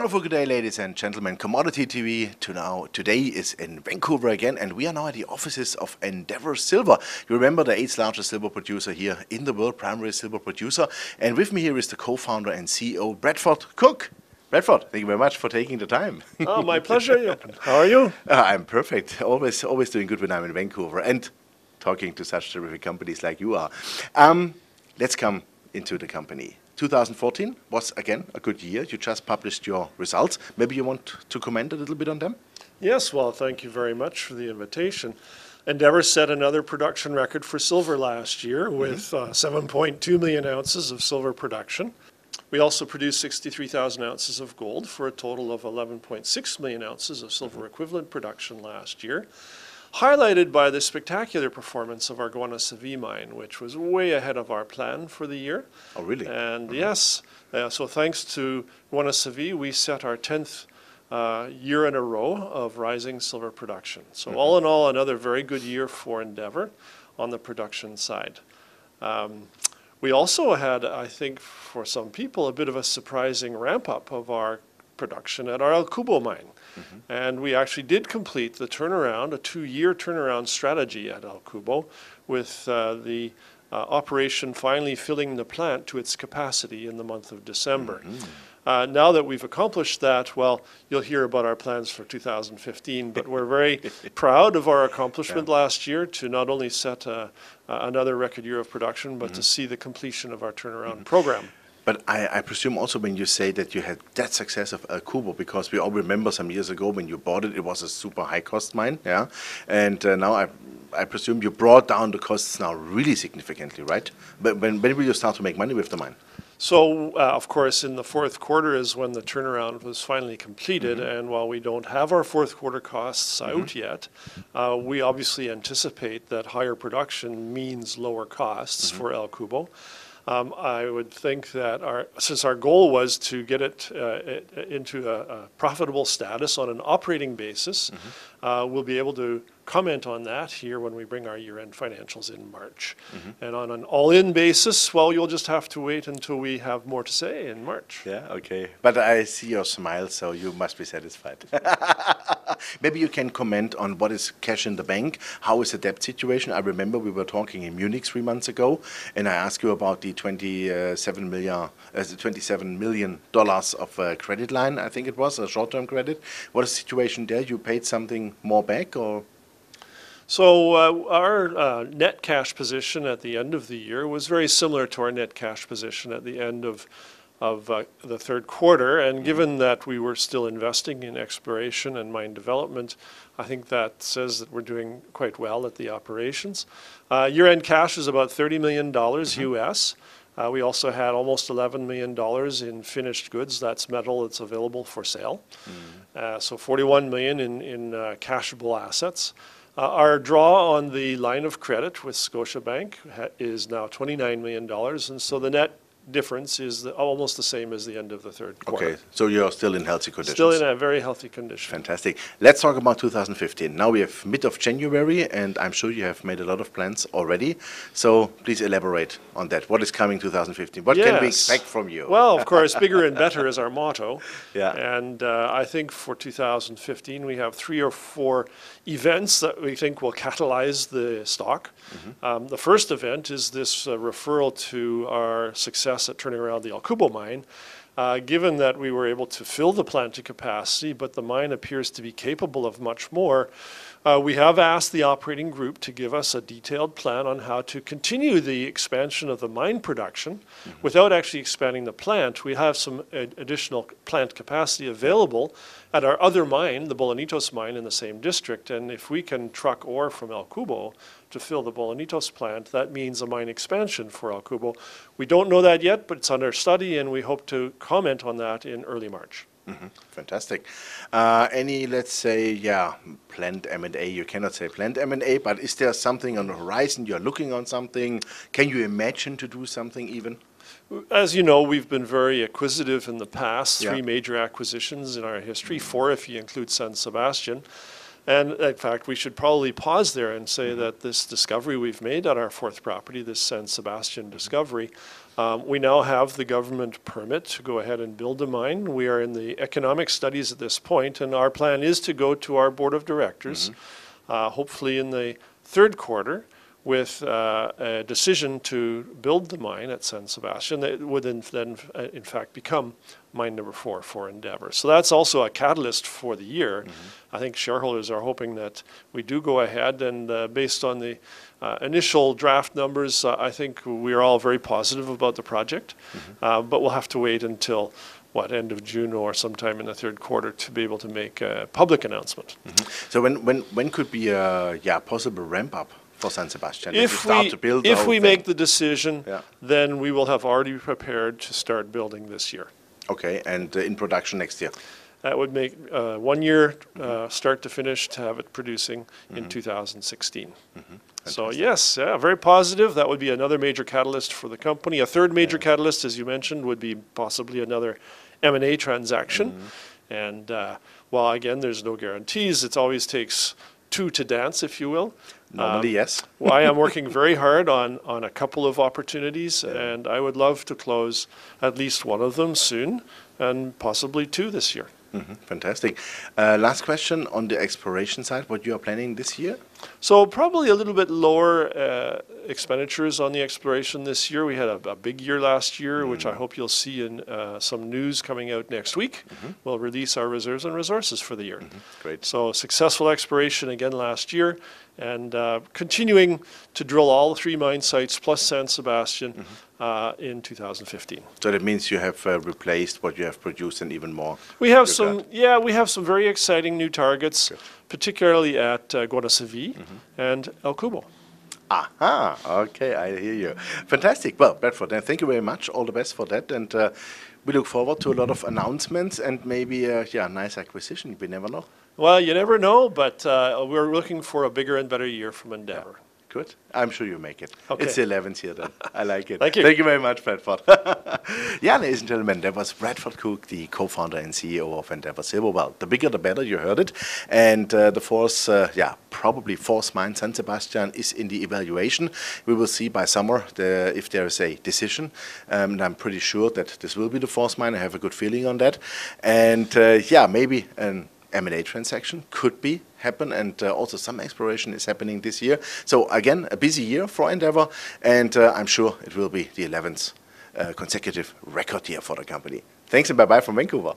wonderful good day, ladies and gentlemen. Commodity TV today is in Vancouver again, and we are now at the offices of Endeavour Silver. You remember the 8th largest silver producer here in the world, primary silver producer. And with me here is the co-founder and CEO, Bradford Cooke. Bradford, thank you very much for taking the time. Oh, my pleasure. How are you? I'm perfect. Always doing good when I'm in Vancouver and talking to such terrific companies like you are. Let's come into the company. 2014 was, again, a good year. You just published your results. Maybe you want to comment a little bit on them? Yes, well, thank you very much for the invitation. Endeavour set another production record for silver last year with 7.2 million ounces of silver production. We also produced 63,000 ounces of gold for a total of 11.6 million ounces of silver equivalent production last year, highlighted by the spectacular performance of our Guanacevi mine, which was way ahead of our plan for the year. Oh, really? And yes, so thanks to Guanacevi, we set our 10th year in a row of rising silver production. So all in all, another very good year for Endeavour on the production side. We also had, I think, for some people, a bit of a surprising ramp-up of our production at our El Cubo mine. And we actually did complete the turnaround, a 2-year turnaround strategy at El Cubo, with the operation finally filling the plant to its capacity in the month of December. Now that we've accomplished that, well, you'll hear about our plans for 2015, but we're very proud of our accomplishment last year to not only set another record year of production, but to see the completion of our turnaround program. But I presume also when you say that you had that success of El Cubo, because we all remember some years ago when you bought it, it was a super high-cost mine, yeah? And now I presume you brought down the costs now really significantly, right? But when will you start to make money with the mine? So, of course, in the fourth quarter is when the turnaround was finally completed, and while we don't have our fourth quarter costs out yet, we obviously anticipate that higher production means lower costs for El Cubo. I would think that since our goal was to get it into a profitable status on an operating basis, we'll be able to comment on that here when we bring our year-end financials in March. And on an all-in basis, well, you'll just have to wait until we have more to say in March. Yeah, okay. But I see your smile, so you must be satisfied. Maybe you can comment on what is cash in the bank. How is the debt situation? I remember we were talking in Munich 3 months ago, and I asked you about the $27 million of credit line, I think it was, a short-term credit. What is the situation there? You paid something more back, or? So our net cash position at the end of the year was very similar to our net cash position at the end of the third quarter, and given that we were still investing in exploration and mine development, I think that says that we're doing quite well at the operations. Year-end cash is about $30 million US. We also had almost $11 million in finished goods. That's metal that's available for sale. So $41 million in cashable assets. Our draw on the line of credit with Scotiabank is now $29 million, and so the net difference is almost the same as the end of the third quarter. Okay, so you're still in healthy conditions. Still in a very healthy condition. Fantastic. Let's talk about 2015. Now we have mid of January, and I'm sure you have made a lot of plans already. So please elaborate on that. What is coming 2015? What can we expect from you? Well, of course, bigger and better is our motto. Yeah. And I think for 2015 we have 3 or 4 events that we think will catalyze the stock. The first event is this referral to our success at turning around the El Cubo mine. Given that we were able to fill the plant to capacity, but the mine appears to be capable of much more, we have asked the operating group to give us a detailed plan on how to continue the expansion of the mine production without actually expanding the plant. We have some additional plant capacity available at our other mine, the Bolañitos mine in the same district, and if we can truck ore from El Cubo to fill the Bolañitos plant, that means a mine expansion for El Cubo. We don't know that yet, but it's under study, and we hope to comment on that in early March. Fantastic. Any, let's say, planned M&A? You cannot say planned M&A, but is there something on the horizon? You're looking on something? Can you imagine to do something even? As you know, we've been very acquisitive in the past. 3 major acquisitions in our history, 4 if you include San Sebastián. And in fact, we should probably pause there and say that this discovery we've made at our 4th property, this San Sebastián discovery, We now have the government permit to go ahead and build the mine. We are in the economic studies at this point, and our plan is to go to our board of directors, hopefully in the third quarter, with a decision to build the mine at San Sebastián that would then in fact become mine number 4 for Endeavour. So that's also a catalyst for the year. I think shareholders are hoping that we do go ahead, and based on the initial draft numbers, I think we are all very positive about the project, but we'll have to wait until end of June or sometime in the third quarter to be able to make a public announcement. So when could be a possible ramp up for San Sebastián? If we make the decision, then we will have already prepared to start building this year. Okay, and in production next year? That would make 1 year start to finish to have it producing in 2016. So yes, very positive. That would be another major catalyst for the company. A third major catalyst, as you mentioned, would be possibly another M&A transaction. And while again, there's no guarantees, it always takes two to dance, if you will. Normally, yes. Well, I am working very hard on a couple of opportunities, and I would love to close at least one of them soon, and possibly 2 this year. Fantastic. Last question on the exploration side, what you are planning this year? So probably a little bit lower expenditures on the exploration this year. We had a big year last year, which I hope you'll see in some news coming out next week. We'll release our reserves and resources for the year. Great. So successful exploration again last year, and continuing to drill all 3 mine sites plus San Sebastián in 2015. So that means you have replaced what you have produced and even more. We have some very exciting new targets, particularly at Guanacevi and El Cubo. Aha, okay, I hear you. Fantastic. Well, Bradford, then thank you very much. All the best for that. And we look forward to a lot of announcements and maybe a nice acquisition. We never know. Well, you never know, but we're looking for a bigger and better year from Endeavour. Good. I'm sure you make it. Okay. It's the 11th here then. I like it. Thank you. Thank you very much, Bradford. Yeah, ladies and gentlemen, that was Bradford Cooke, the co-founder and CEO of Endeavour Silver. Well, the bigger the better, you heard it. And the probably fourth mine, San Sebastián, is in the evaluation. We will see by summer if there is a decision. And I'm pretty sure that this will be the fourth mine. I have a good feeling on that. And maybe an M&A transaction could happen, and also some exploration is happening this year. So again, a busy year for Endeavour, and I'm sure it will be the 11th consecutive record year for the company. Thanks and bye-bye from Vancouver.